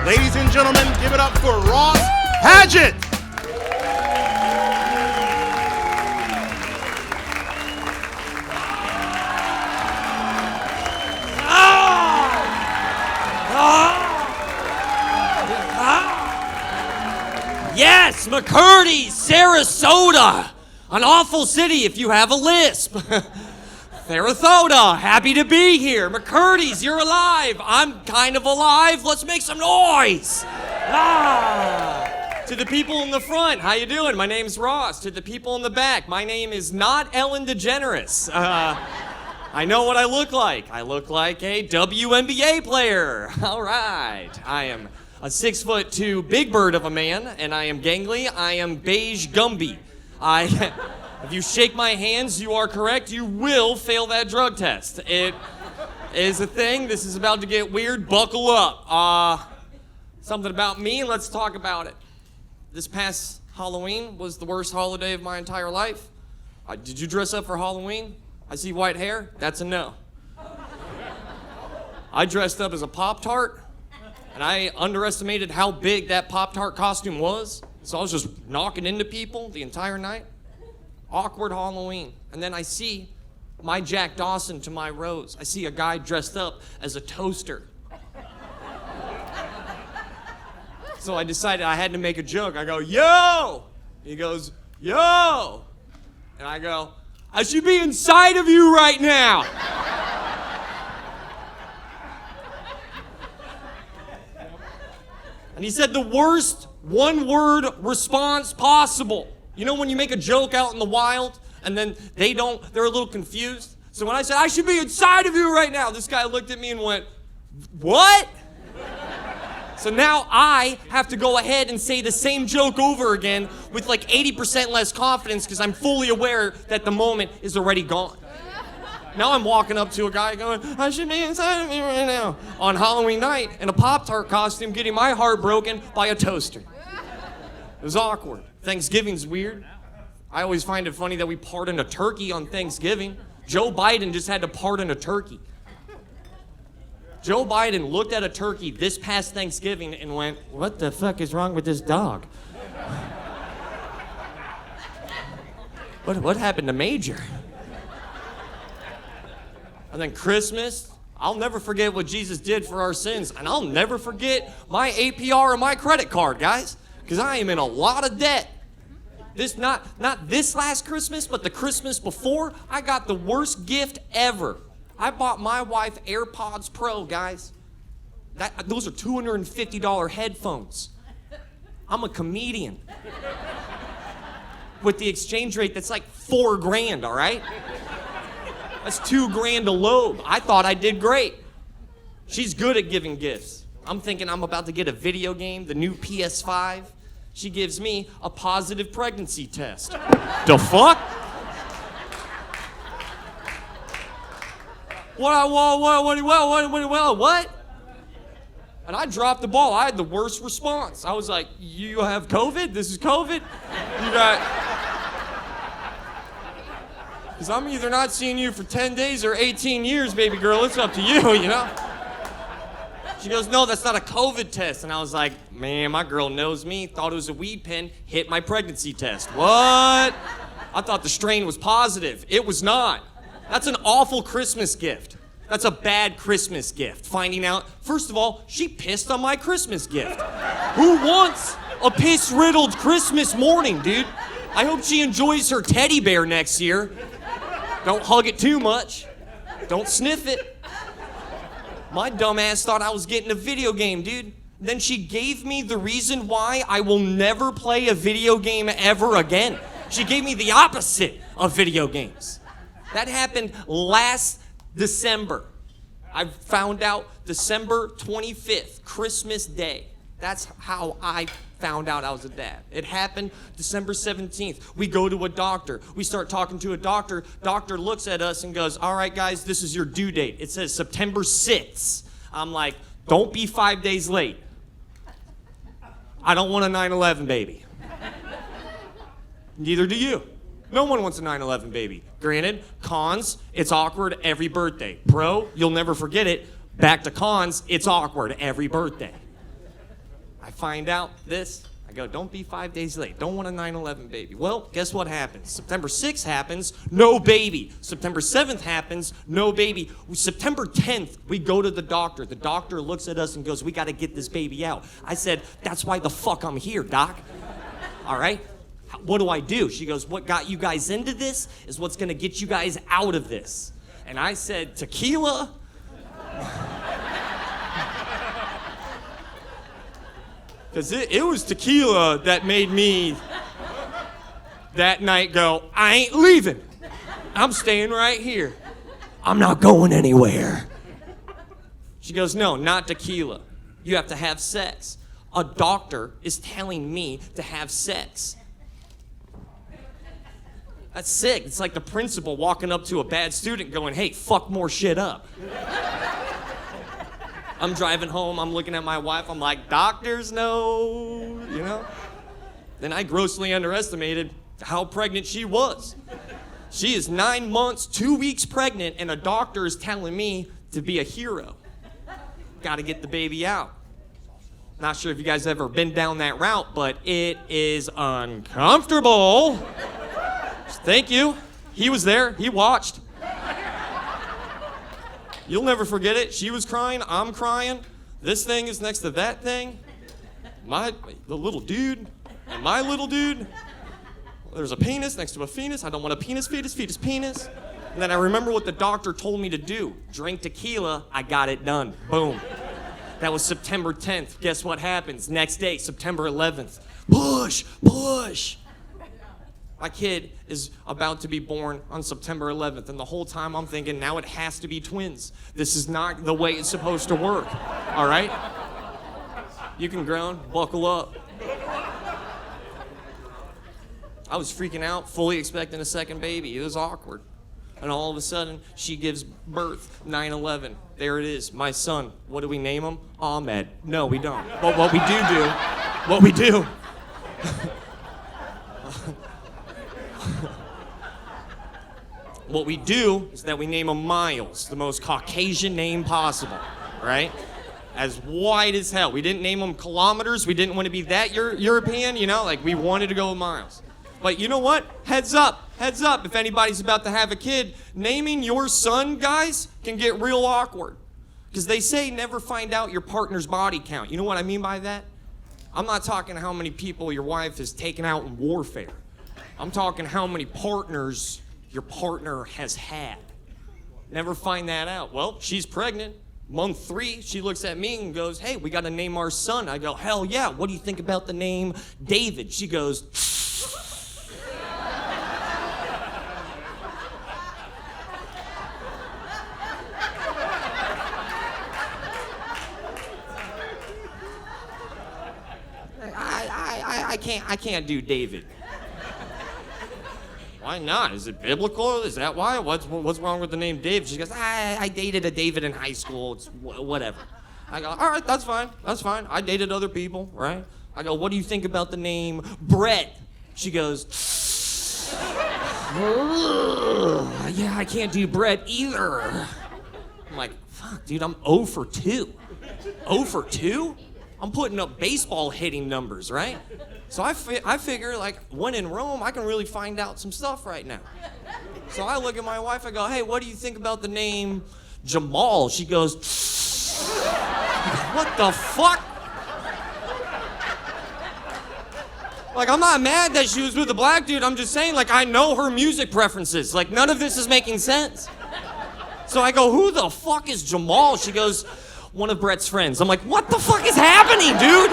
Ladies and gentlemen, give it up for Rauce Padgett. Yes, McCurdy, Sarasota, an awful city if you have a lisp. Sarasota, happy to be here. McCurdy's, you're alive. I'm kind of alive. Let's make some noise. To the people in the front, how you doing? My name's Ross. To the people in the back, my name is not Ellen DeGeneres. I know what I look like. I look like a WNBA player. All right. I am a 6'2" big bird of a man, and I am gangly. I am beige Gumby. If you shake my hands, you are correct. You will fail that drug test. It is a thing. This is about to get weird. Buckle up. Something about me. Let's talk about it. This past Halloween was the worst holiday of my entire life. Did you dress up for Halloween? I see white hair. That's a no. I dressed up as a Pop-Tart, and I underestimated how big that Pop-Tart costume was. So I was just knocking into people the entire night. Awkward Halloween. And then I see my Jack Dawson to my Rose. I see a guy dressed up as a toaster. So I decided I had to make a joke. I go, yo! He goes, yo! And I go, I should be inside of you right now. And he said the worst one-word response possible. You know when you make a joke out in the wild and then they're a little confused? So when I said, I should be inside of you right now, this guy looked at me and went, what? So now I have to go ahead and say the same joke over again with like 80% less confidence because I'm fully aware that the moment is already gone. Now I'm walking up to a guy going, I should be inside of me right now, on Halloween night in a Pop-Tart costume getting my heart broken by a toaster. It was awkward. Thanksgiving's weird. I always find it funny that we pardon a turkey on Thanksgiving. Joe Biden just had to pardon a turkey. Joe Biden looked at a turkey this past Thanksgiving and went, what the fuck is wrong with this dog? What happened to Major? And then Christmas, I'll never forget what Jesus did for our sins, and I'll never forget my APR and my credit card, guys, because I am in a lot of debt. This not this last Christmas, but the Christmas before, I got the worst gift ever. I bought my wife AirPods Pro, guys. Those are $250 headphones. I'm a comedian. With the exchange rate, that's like $4,000, all right? That's $2,000 a lobe. I thought I did great. She's good at giving gifts. I'm thinking I'm about to get a video game, the new PS5. She gives me a positive pregnancy test. The fuck? What? And I dropped the ball. I had the worst response. I was like, you have COVID? This is COVID? You got... Because I'm either not seeing you for 10 days or 18 years, baby girl. It's up to you, you know? She goes, no, that's not a COVID test. And I was like, man, my girl knows me. Thought it was a weed pen. Hit my pregnancy test. What? I thought the strain was positive. It was not. That's an awful Christmas gift. That's a bad Christmas gift. Finding out, first of all, she pissed on my Christmas gift. Who wants a piss-riddled Christmas morning, dude? I hope she enjoys her teddy bear next year. Don't hug it too much. Don't sniff it. My dumbass thought I was getting a video game, dude. Then she gave me the reason why I will never play a video game ever again. She gave me the opposite of video games. That happened last December. I found out December 25th, Christmas Day. That's how I found out I was a dad. It happened December 17th. We go to a doctor. We start talking to a doctor. Doctor looks at us and goes, all right, guys, this is your due date. It says September 6th. I'm like, don't be 5 days late. I don't want a 9/11 baby. Neither do you. No one wants a 9/11 baby. Granted, cons, it's awkward every birthday. Pro, you'll never forget it. Back to cons, it's awkward every birthday. I find out this. I go, don't be 5 days late. Don't want a 9/11 baby. Well, guess what happens? September 6th happens, no baby. September 7th happens, no baby. September 10th, we go to the doctor. The doctor looks at us and goes, we got to get this baby out. I said, that's why the fuck I'm here, doc. All right? What do? She goes, what got you guys into this is what's going to get you guys out of this. And I said, tequila? Because it was tequila that made me that night go, I ain't leaving. I'm staying right here. I'm not going anywhere. She goes, no, not tequila. You have to have sex. A doctor is telling me to have sex. That's sick. It's like the principal walking up to a bad student going, hey, fuck more shit up. I'm driving home, I'm looking at my wife, I'm like, doctors know, you know? Then I grossly underestimated how pregnant she was. She is 9 months, 2 weeks pregnant, and a doctor is telling me to be a hero. Gotta get the baby out. Not sure if you guys ever been down that route, but it is uncomfortable. Thank you. He was there, he watched. You'll never forget it. She was crying, I'm crying. This thing is next to that thing. The little dude, and my little dude. There's a penis next to a penis. I don't want a penis, penis. And then I remember what the doctor told me to do. Drink tequila, I got it done. Boom. That was September 10th. Guess what happens? Next day, September 11th. Push. My kid is about to be born on September 11th, and the whole time I'm thinking, now it has to be twins. This is not the way it's supposed to work, all right? You can groan, buckle up. I was freaking out, fully expecting a second baby. It was awkward. And all of a sudden, she gives birth, 9/11. There it is, my son. What do we name him? Ahmed. No, we don't. But what we do, what we do is that we name him Miles, the most Caucasian name possible, right? As white as hell. We didn't name him Kilometers. We didn't want to be that European, you know? Like, we wanted to go with Miles. But you know what? Heads up. If anybody's about to have a kid, naming your son, guys, can get real awkward. Because they say never find out your partner's body count. You know what I mean by that? I'm not talking how many people your wife has taken out in warfare. I'm talking how many partners your partner has had. Never find that out. Well, she's pregnant. Month 3, she looks at me and goes, hey, we got to name our son. I go, hell yeah. What do you think about the name David? She goes, I can't do David. Why not? Is it biblical? Is that why? What's wrong with the name David? She goes, I dated a David in high school. It's whatever. I go, all right, that's fine. I dated other people, right? I go, what do you think about the name Brett? She goes, yeah, I can't do Brett either. I'm like, fuck, dude, I'm 0 for 2. 0 for 2? I'm putting up baseball hitting numbers, right? So I figure, like, when in Rome, I can really find out some stuff right now. So I look at my wife, I go, hey, what do you think about the name Jamal? She goes, what the fuck? Like, I'm not mad that she was with a black dude. I'm just saying, like, I know her music preferences. Like, none of this is making sense. So I go, who the fuck is Jamal? She goes, one of Brett's friends. I'm like, what the fuck is happening, dude?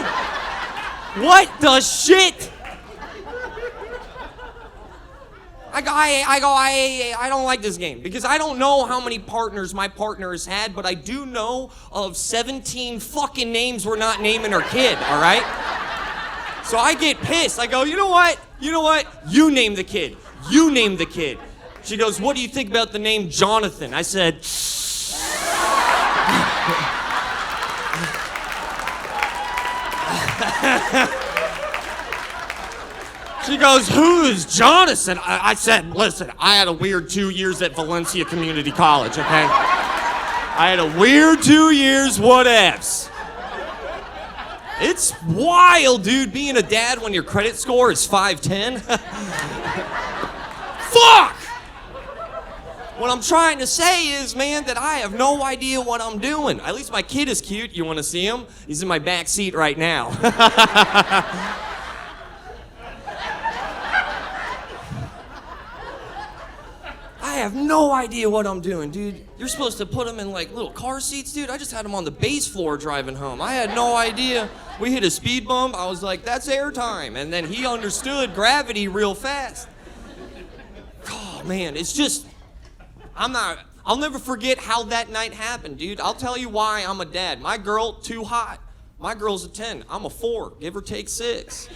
What the shit? I don't like this game because I don't know how many partners my partner has had, but I do know of 17 fucking names we're not naming our kid, all right? So I get pissed. I go, you know what? You name the kid. She goes, what do you think about the name Jonathan? I said, she goes, who is Jonathan? I said, listen, I had a weird 2 years at Valencia Community College, okay? I had a weird 2 years, whatevs. It's wild, dude, being a dad when your credit score is 510. Fuck! What I'm trying to say is, man, that I have no idea what I'm doing. At least my kid is cute. You want to see him? He's in my back seat right now. I have no idea what I'm doing, dude. You're supposed to put him in like little car seats, dude. I just had him on the base floor driving home. I had no idea. We hit a speed bump. I was like, that's airtime. And then he understood gravity real fast. Oh, man, it's just, I'll never forget how that night happened, dude. I'll tell you why I'm a dad. My girl, too hot. My girl's a 10. I'm a 4, give or take 6.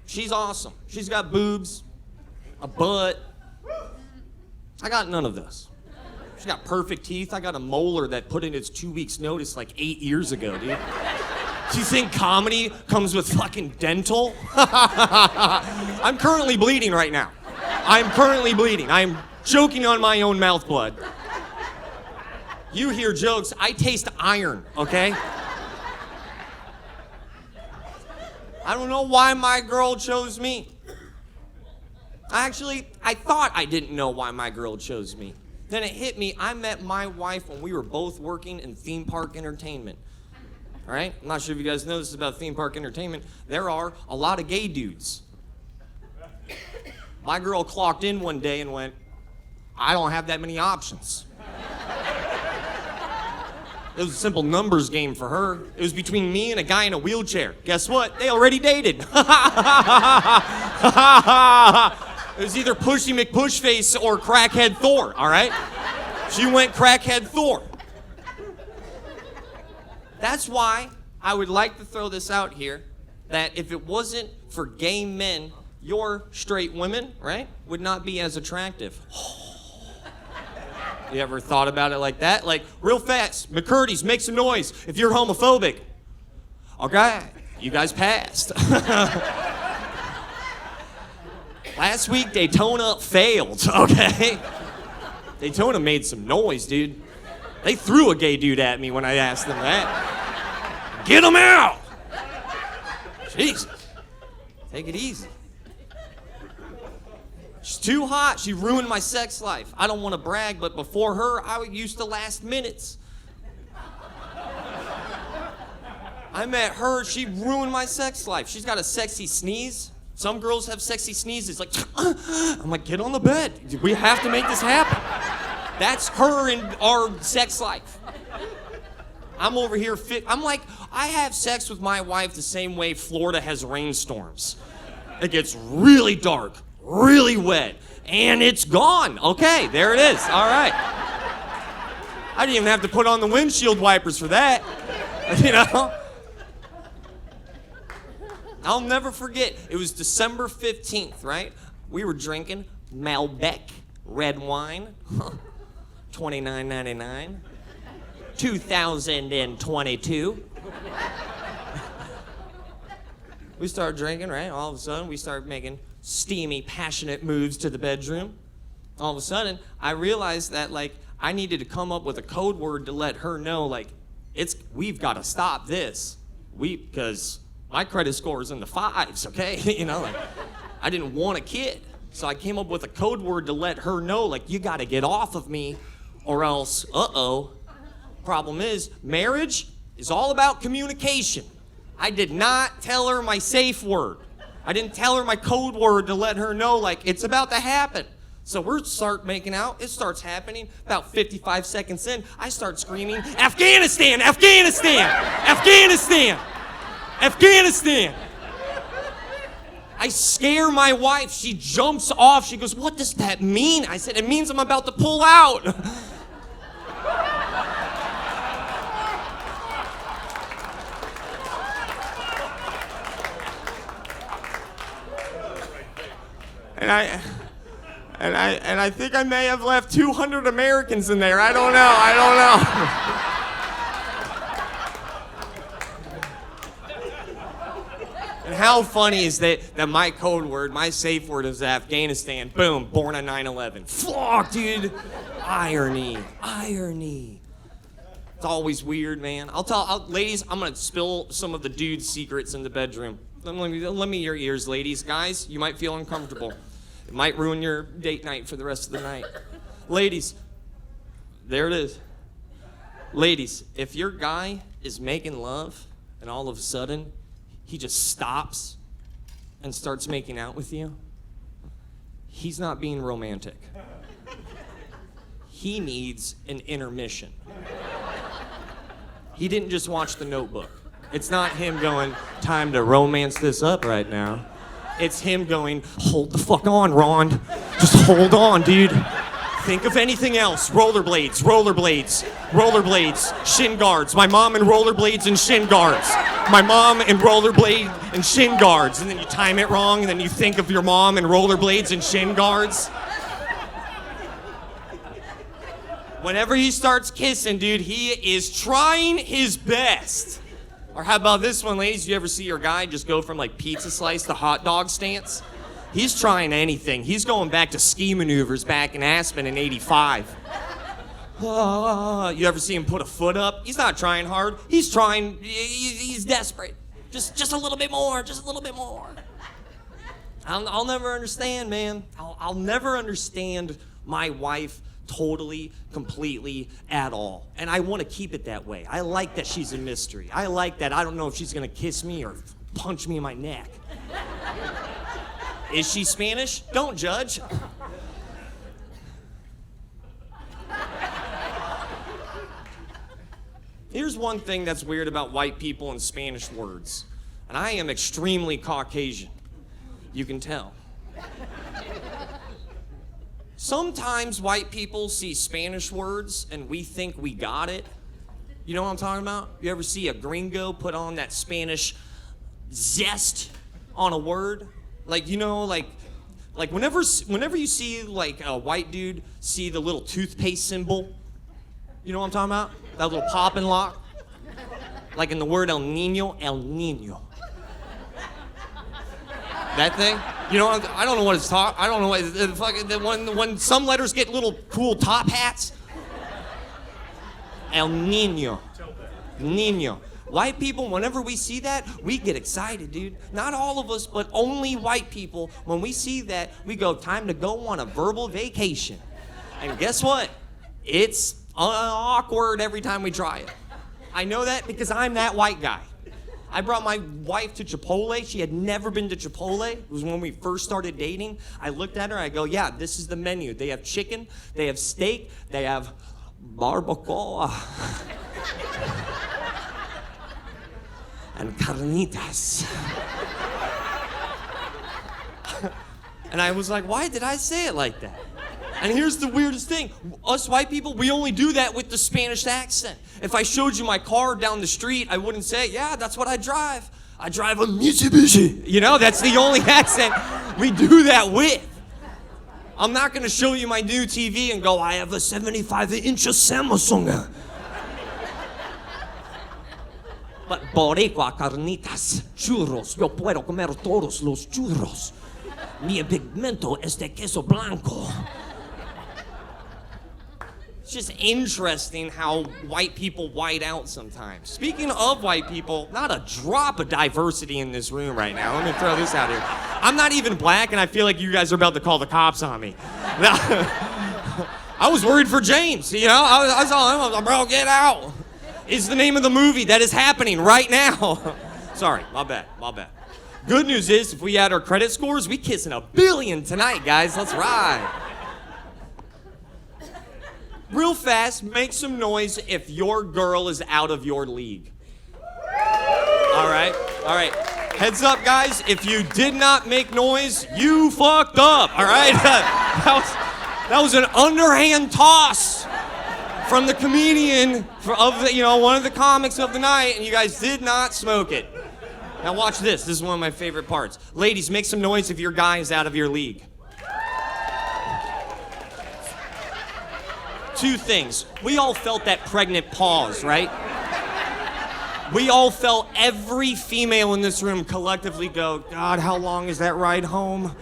She's awesome. She's got boobs, a butt. I got none of this. She's got perfect teeth. I got a molar that put in its 2 weeks notice like 8 years ago, dude. Do you think comedy comes with fucking dental? I'm currently bleeding right now. I'm currently bleeding. I'm choking on my own mouth blood. You hear jokes, I taste iron, okay? I don't know why my girl chose me. I thought I didn't know why my girl chose me. Then it hit me, I met my wife when we were both working in theme park entertainment. All right? I'm not sure if you guys know this about theme park entertainment. There are a lot of gay dudes. My girl clocked in one day and went, I don't have that many options. It was a simple numbers game for her. It was between me and a guy in a wheelchair. Guess what? They already dated. It was either Pushy McPushface or Crackhead Thor, all right? She went Crackhead Thor. That's why I would like to throw this out here, that if it wasn't for gay men, your straight women, right, would not be as attractive. You ever thought about it like that? Like, real fast, McCurdy's, make some noise if you're homophobic. Okay, you guys passed. Last week, Daytona failed, okay? Daytona made some noise, dude. They threw a gay dude at me when I asked them that. Get him out! Jesus. Take it easy. She's too hot. She ruined my sex life. I don't want to brag, but before her, I used to last minutes. I met her. She ruined my sex life. She's got a sexy sneeze. Some girls have sexy sneezes. Like, I'm like, get on the bed. We have to make this happen. That's her in our sex life. I'm over here I'm like, I have sex with my wife the same way Florida has rainstorms. It gets really dark, really wet, and it's gone. Okay, there it is. All right. I didn't even have to put on the windshield wipers for that. You know? I'll never forget. It was December 15th, right? We were drinking Malbec red wine. $29.99. 2022. We start drinking, right? All of a sudden, we start making steamy, passionate moves to the bedroom. All of a sudden, I realized that, like, I needed to come up with a code word to let her know, like, we've got to stop this. Because my credit score is in the 5s, okay? You know, like, I didn't want a kid. So I came up with a code word to let her know, like, you got to get off of me or else, Problem is, marriage is all about communication. I did not tell her my safe word. I didn't tell her my code word to let her know, like, it's about to happen. So we start making out. It starts happening. About 55 seconds in, I start screaming, Afghanistan, Afghanistan, Afghanistan, Afghanistan. I scare my wife. She jumps off. She goes, what does that mean? I said, it means I'm about to pull out. And I think I may have left 200 Americans in there. I don't know. And how funny is that my code word, my safe word is Afghanistan. Boom, born on 9/11. Fuck, dude. Irony. It's always weird, man. Ladies, I'm gonna spill some of the dude's secrets in the bedroom. Let me your ears, ladies. Guys, you might feel uncomfortable. It might ruin your date night for the rest of the night. Ladies, there it is. Ladies, if your guy is making love and all of a sudden he just stops and starts making out with you, he's not being romantic. He needs an intermission. He didn't just watch The Notebook. It's not him going, time to romance this up right now. It's him going, hold the fuck on, Ron. Just hold on, dude. Think of anything else. Rollerblades, shin guards. My mom in rollerblades and shin guards. My mom in rollerblade and shin guards. And then you time it wrong, and then you think of your mom in rollerblades and shin guards. Whenever he starts kissing, dude, he is trying his best. Or how about this one, ladies? You ever see your guy just go from like pizza slice to hot dog stance? He's trying anything. He's going back to ski maneuvers back in Aspen in '85. You ever see him put a foot up? He's not trying hard. He's trying, he's desperate. Just a little bit more, just a little bit more. I'll never understand, man. I'll never understand my wife totally, completely, at all. And I want to keep it that way. I like that she's a mystery. I like that I don't know if she's going to kiss me or punch me in my neck. Is she Spanish? Don't judge. Here's one thing that's weird about white people and Spanish words. And I am extremely Caucasian. You can tell. Sometimes white people see Spanish words and we think we got it. You know what I'm talking about? You ever see a gringo put on that Spanish zest on a word? Like, you know, like whenever you see like a white dude see the little toothpaste symbol, you know what I'm talking about? That little pop and lock. Like in the word El Niño. That thing? You know, I don't know what it's I don't know what when some letters get little cool top hats. El Niño. White people, whenever we see that, we get excited, dude. Not all of us, but only white people. When we see that, we go, time to go on a verbal vacation. And guess what? It's awkward every time we try it. I know that because I'm that white guy. I brought my wife to Chipotle. She had never been to Chipotle. It was when we first started dating. I looked at her, I go, yeah, this is the menu. They have chicken, they have steak, they have barbacoa. And carnitas. And I was like, why did I say it like that? And here's the weirdest thing. Us white people, we only do that with the Spanish accent. If I showed you my car down the street, I wouldn't say, yeah, that's what I drive. I drive a Mitsubishi. You know, that's the only accent we do that with. I'm not going to show you my new TV and go, I have a 75-inch Samsung. But boricua carnitas, churros, yo puedo comer todos los churros. Mi pigmento es de queso blanco. It's just interesting how white people white out sometimes. Speaking of white people, not a drop of diversity in this room right now. Let me throw this out here. I'm not even black, and I feel like you guys are about to call the cops on me. I was worried for James, you know? I saw him, bro, get out. Is the name of the movie that is happening right now. Sorry, my bad. Good news is, if we add our credit scores, we kissing $1 billion tonight, guys. Let's ride. Real fast, make some noise if your girl is out of your league. All right. Heads up, guys. If you did not make noise, you fucked up. All right. That was an underhand toss from the comedian one of the comics of the night, and you guys did not smoke it. Now watch this. This is one of my favorite parts. Ladies, make some noise if your guy is out of your league. Two things. We all felt that pregnant pause, right? We all felt every female in this room collectively go, God, how long is that ride home?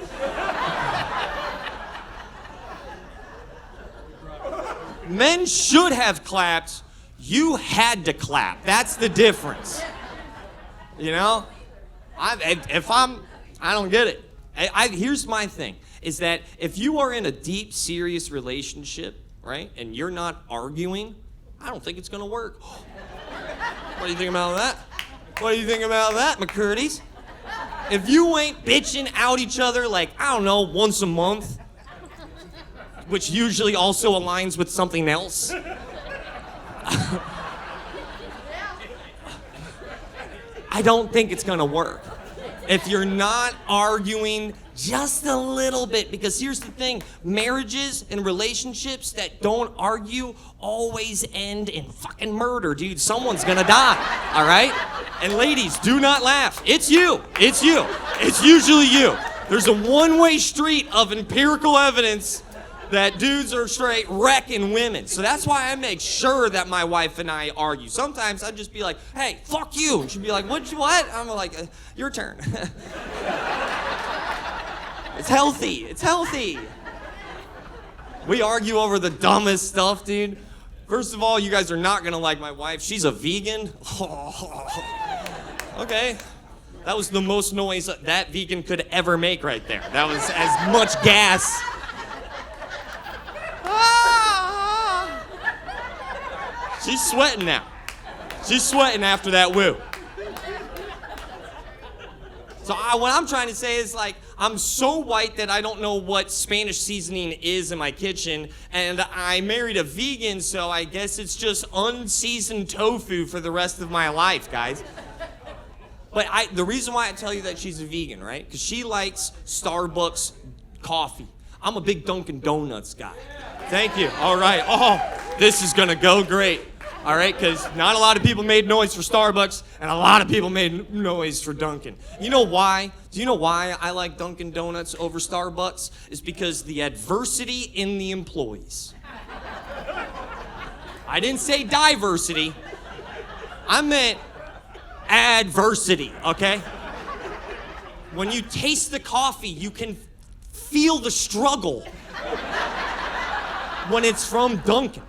Men should have clapped. You had to clap. That's the difference. You know? I don't get it. Here's my thing, is that if you are in a deep, serious relationship, right, and you're not arguing, I don't think it's gonna work. What do you think about that? What do you think about that, McCurdy's? If you ain't bitching out each other like, I don't know, once a month, which usually also aligns with something else, I don't think it's gonna work. If you're not arguing just a little bit, because here's the thing, marriages and relationships that don't argue always end in fucking murder, dude. Someone's gonna die, all right? And ladies, do not laugh. It's you. It's you. It's usually you. There's a one-way street of empirical evidence that dudes are straight wrecking women. So that's why I make sure that my wife and I argue. Sometimes I'd just be like, hey, fuck you. And she'd be like, what? I'm like, your turn. It's healthy. It's healthy. We argue over the dumbest stuff, dude. First of all, you guys are not gonna like my wife. She's a vegan. Okay. That was the most noise that vegan could ever make right there. That was as much gas. She's sweating now. She's sweating after that woo. So what I'm trying to say is, like, I'm so white that I don't know what Spanish seasoning is in my kitchen, and I married a vegan, so I guess it's just unseasoned tofu for the rest of my life, guys. But the reason why I tell you that she's a vegan, right? Because she likes Starbucks coffee. I'm a big Dunkin' Donuts guy. Thank you. All right. Oh, this is gonna go great. All right, because not a lot of people made noise for Starbucks, and a lot of people made noise for Dunkin'. You know why? Do you know why I like Dunkin' Donuts over Starbucks? It's because the adversity in the employees. I didn't say diversity. I meant adversity, okay? When you taste the coffee, you can feel the struggle when it's from Dunkin'.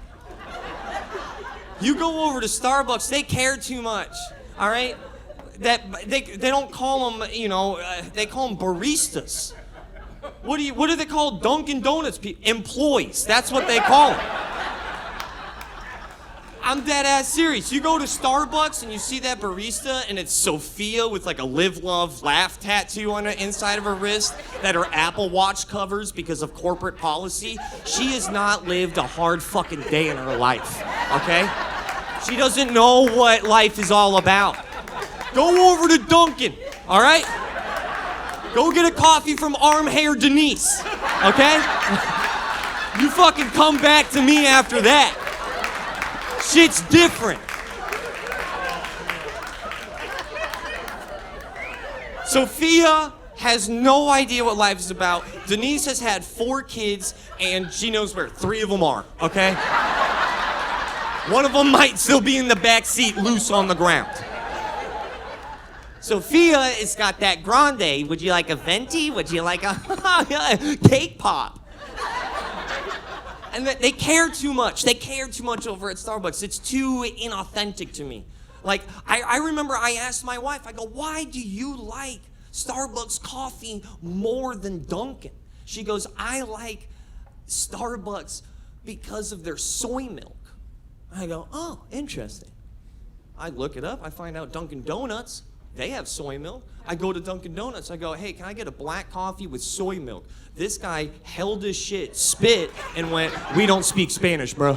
You go over to Starbucks, they care too much, all right? That they don't call them, they call them baristas. What do they call Dunkin' Donuts people? Employees. That's what they call them. I'm dead ass serious. You go to Starbucks and you see that barista and it's Sophia with like a live, love, laugh tattoo on the inside of her wrist that her Apple Watch covers because of corporate policy. She has not lived a hard fucking day in her life, okay? She doesn't know what life is all about. Go over to Dunkin', all right? Go get a coffee from Arm Hair Denise, okay? You fucking come back to me after that. Shit's different. Sophia has no idea what life is about. Denise has had 4 kids, and she knows where 3 of them are, okay? One of them might still be in the back seat, loose on the ground. Sophia has got that grande. Would you like a venti? Would you like a cake pop? And they care too much. They care too much over at Starbucks. It's too inauthentic to me. Like, I remember I asked my wife, I go, why do you like Starbucks coffee more than Dunkin'? She goes, I like Starbucks because of their soy milk. I go, oh, interesting. I look it up. I find out Dunkin' Donuts, they have soy milk. I go to Dunkin' Donuts. I go, hey, can I get a black coffee with soy milk? This guy held his shit, spit, and went, we don't speak Spanish, bro.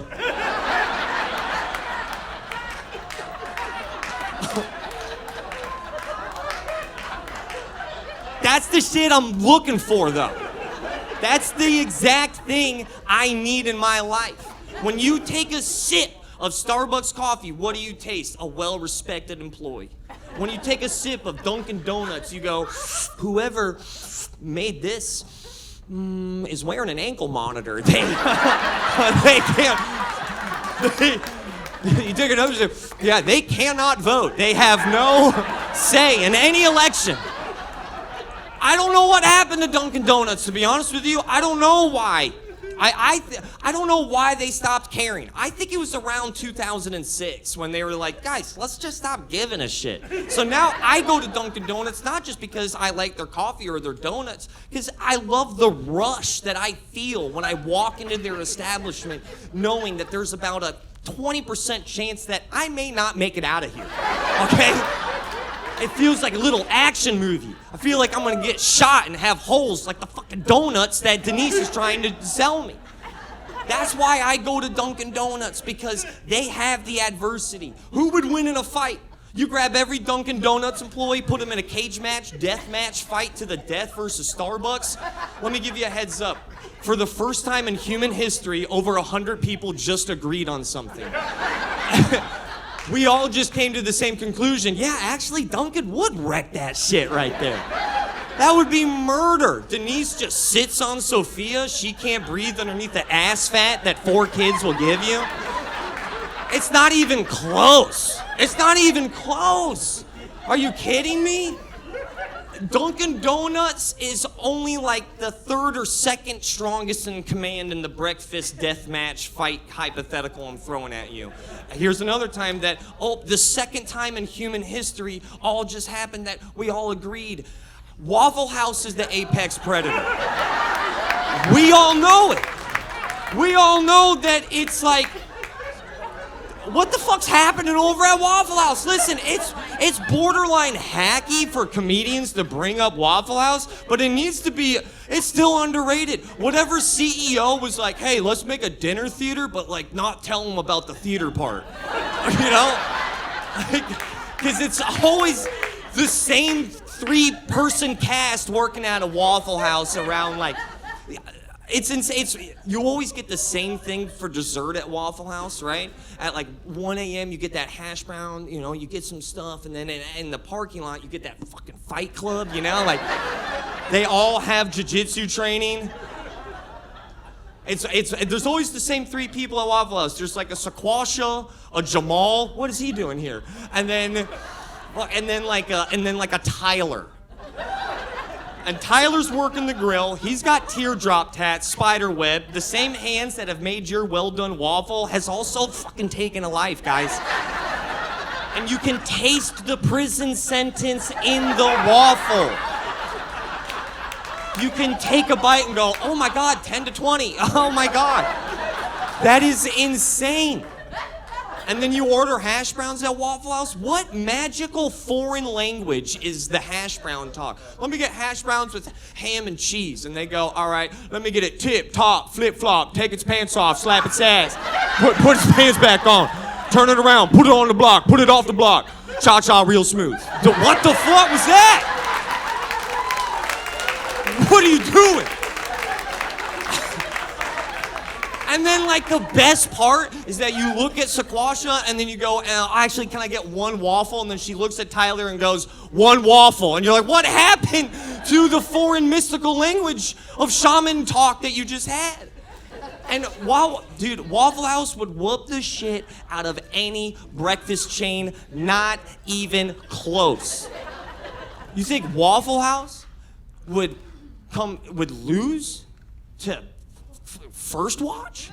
That's the shit I'm looking for, though. That's the exact thing I need in my life. When you take a sip of Starbucks coffee, what do you taste? A well-respected employee. When you take a sip of Dunkin' Donuts, you go, whoever made this is wearing an ankle monitor. They can't. You take another sip. Yeah, they cannot vote. They have no say in any election. I don't know what happened to Dunkin' Donuts, to be honest with you. I don't know why. I don't know why they stopped caring. I think it was around 2006 when they were like, guys, let's just stop giving a shit. So now I go to Dunkin' Donuts, not just because I like their coffee or their donuts, because I love the rush that I feel when I walk into their establishment knowing that there's about a 20% chance that I may not make it out of here, okay? It feels like a little action movie. I feel like I'm gonna get shot and have holes like the fucking donuts that Denise is trying to sell me. That's why I go to Dunkin' Donuts, because they have the adversity. Who would win in a fight? You grab every Dunkin' Donuts employee, put them in a cage match, death match, fight to the death versus Starbucks. Let me give you a heads up. For the first time in human history, over 100 people just agreed on something. We all just came to the same conclusion. Yeah, actually, Dunkin' would wreck that shit right there. That would be murder. Denise just sits on Sophia. She can't breathe underneath the ass fat that 4 kids will give you. It's not even close. It's not even close. Are you kidding me? Dunkin' Donuts is only like the 3rd or 2nd strongest in command in the breakfast deathmatch fight hypothetical I'm throwing at you. Here's another time that, the 2nd time in human history, all just happened that we all agreed. Waffle House is the apex predator. We all know it. We all know that it's like, what the fuck's happening over at Waffle House? Listen, it's borderline hacky for comedians to bring up Waffle House, but it's still underrated. Whatever CEO was like, hey, let's make a dinner theater, but like not tell them about the theater part. You know? Because it's always the same 3-person cast working at a Waffle House around like, it's insane. You always get the same thing for dessert at Waffle House, right? At like 1 a.m. you get that hash brown, you get some stuff, and then in the parking lot you get that fucking Fight Club, like they all have jiu-jitsu training. There's always the same 3 people at Waffle House. There's like a Sequasha, a Jamal. What is he doing here? And then like a Tyler. And Tyler's working the grill. He's got teardrop tats, spider web. The same hands that have made your well-done waffle has also fucking taken a life, guys. And you can taste the prison sentence in the waffle. You can take a bite and go, oh my God, 10 to 20. Oh my God. That is insane. And then you order hash browns at Waffle House? What magical foreign language is the hash brown talk? Let me get hash browns with ham and cheese. And they go, all right, let me get it tip, top, flip flop, take its pants off, slap its ass, put its pants back on, turn it around, put it on the block, put it off the block, cha-cha real smooth. What the fuck was that? What are you doing? And then, like, the best part is that you look at Sequasha and then you go, actually, can I get 1 waffle? And then she looks at Tyler and goes, 1 waffle. And you're like, what happened to the foreign mystical language of shaman talk that you just had? And Waffle House would whoop the shit out of any breakfast chain, not even close. You think Waffle House would lose to First Watch?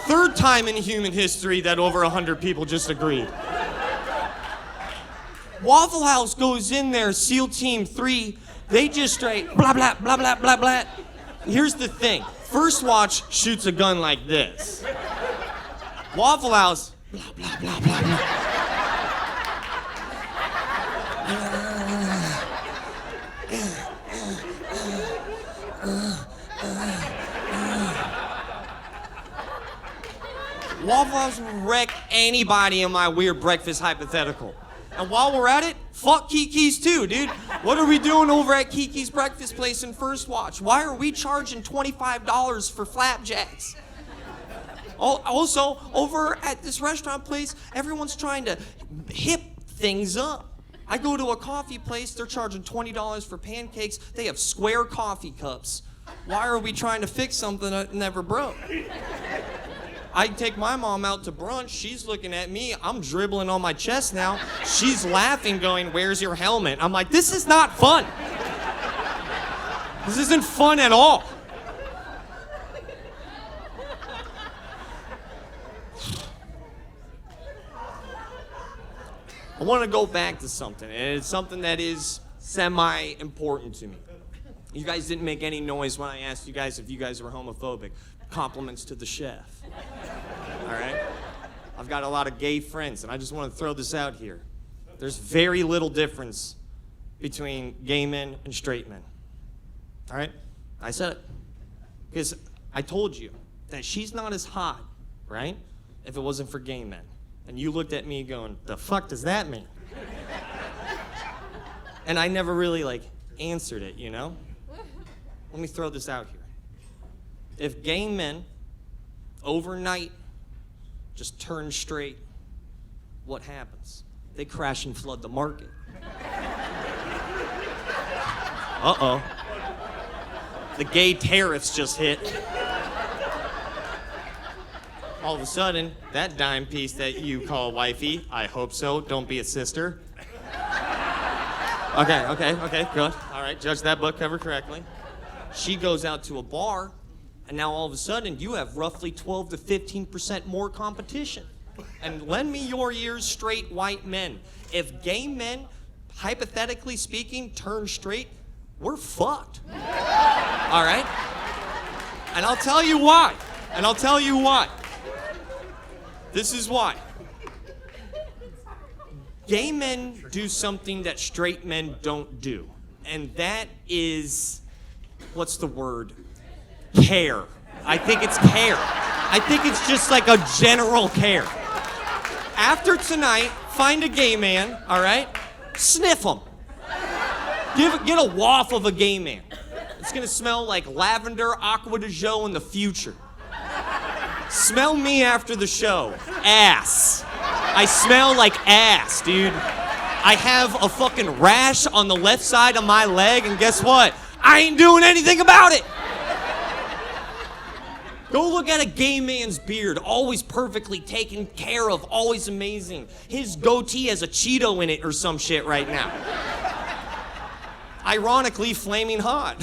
Third time in human history that over 100 people just agreed. Waffle House goes in there, SEAL Team 3, they just straight blah, blah, blah, blah, blah, blah. Here's the thing. First Watch shoots a gun like this. Waffle House, blah, blah, blah, blah, blah. Waffle House will wreck anybody in my weird breakfast hypothetical. And while we're at it, fuck Kiki's too, dude. What are we doing over at Kiki's breakfast place in First Watch? Why are we charging $25 for flapjacks? Also, over at this restaurant place, everyone's trying to hip things up. I go to a coffee place, they're charging $20 for pancakes. They have square coffee cups. Why are we trying to fix something that never broke? I take my mom out to brunch. She's looking at me. I'm dribbling on my chest now. She's laughing, going, "Where's your helmet?" I'm like, this is not fun. This isn't fun at all. I want to go back to something, and it's something that is semi-important to me. You guys didn't make any noise when I asked you guys if you guys were homophobic. Compliments to the chef. All right? I've got a lot of gay friends, and I just want to throw this out here. There's very little difference between gay men and straight men. All right? I said it. Because I told you that she's not as hot, right, if it wasn't for gay men. And you looked at me going, the fuck does that mean? And I never really, answered it, you know? Let me throw this out here. If gay men overnight just turn straight, what happens? They crash and flood the market. Uh-oh. The gay tariffs just hit. All of a sudden, that dime piece that you call wifey, I hope so, don't be a sister. Okay, good. All right, judge that book cover correctly. She goes out to a bar, and now all of a sudden, you have roughly 12 to 15% more competition. And lend me your ears, straight white men. If gay men, hypothetically speaking, turn straight, we're fucked. All right? And I'll tell you why. This is why. Gay men do something that straight men don't do. And that is, what's the word? Care. I think it's care. I think it's just like a general care. After tonight, find a gay man, all right? Sniff him. Get a waff of a gay man. It's gonna smell like lavender aqua de jo in the future. Smell me after the show. Ass. I smell like ass, dude. I have a fucking rash on the left side of my leg, and guess what? I ain't doing anything about it. Go look at a gay man's beard, always perfectly taken care of, always amazing. His goatee has a Cheeto in it or some shit right now. Ironically, flaming hot.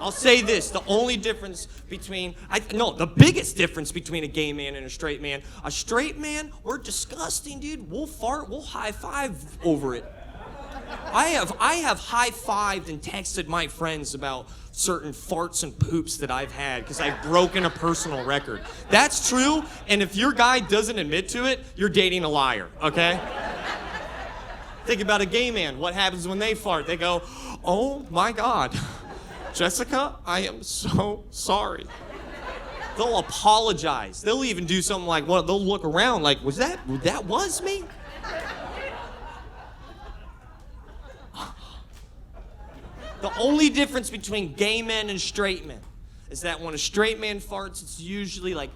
I'll say this, the only difference between, the biggest difference between a gay man and a straight man, we're disgusting, dude. We'll fart, we'll high five over it. I have high fived and texted my friends about certain farts and poops that I've had because I've broken a personal record. That's true, and if your guy doesn't admit to it, you're dating a liar, okay? Think about a gay man. What happens when they fart? They go, "Oh my God. Jessica, I am so sorry." They'll apologize. They'll even do something like, they'll look around like, that was me? The only difference between gay men and straight men is that when a straight man farts, it's usually like,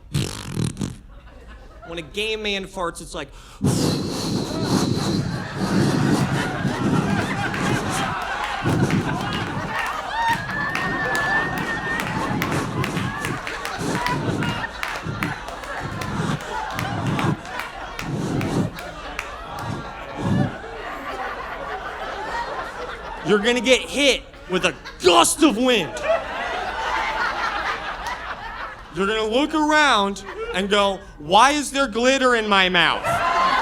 when a gay man farts, it's like, you're gonna get hit with a gust of wind. You're gonna look around and go, why is there glitter in my mouth?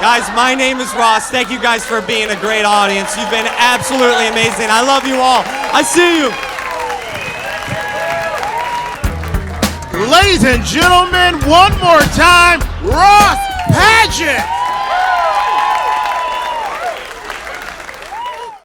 Guys, my name is Ross. Thank you guys for being a great audience. You've been absolutely amazing. I love you all. I see you. Ladies and gentlemen, one more time, Rauce